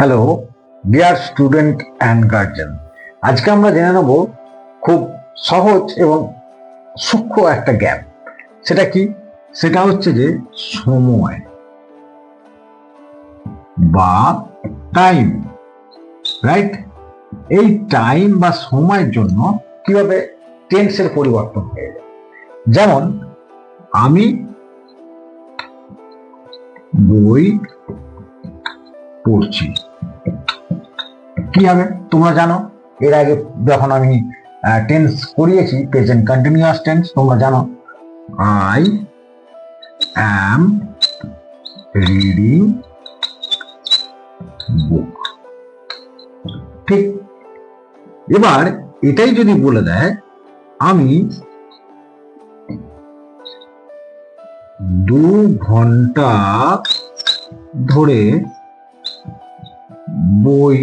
Hello dear student and guardian, আজকে আমরা জেনে নেব খুব সহজ এবং সূক্ষ্ম একটা জ্ঞান। সেটা কি? সেটা হচ্ছে যে সময় বা টাইম, রাইট? এই টাইম বা সময়ের জন্য কিভাবে টেন্সের পরিবর্তন হয়ে যায়। যেমন আমি বই পড়ছি, কি হবে তোমরা জানো। এর আগে যখন আমি টেন্স করিয়েছি, প্রেজেন্ট কন্টিনিউয়াস টেন্স, তোমরা জানো আই অ্যাম রিডিং বুক। ঠিক, এবার এটাই যদি বলে দেয় আমি 2 ঘন্টা ধরে বই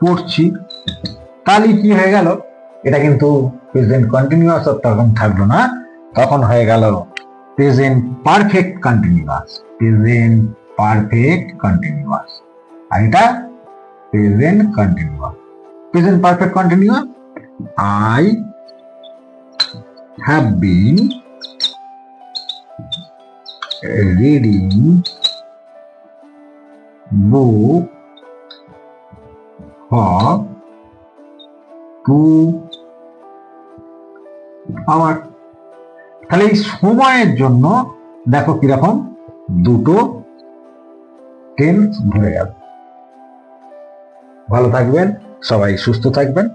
পড়ছি, তাহলে কি হয়ে গেল? এটা কিন্তু প্রেজেন্ট কন্টিনিউয়াস তখন থাকলো না, তখন হয়ে গেল present perfect continuous. Present perfect continuous, আর এটা present continuous. Present perfect continuous, I have been reading book for 2 hours। তাহলে এই সময়ের জন্য দেখো কিরকম দুটো টেন্স ধরে গেল। ভালো থাকবেন সবাই, সুস্থ থাকবেন।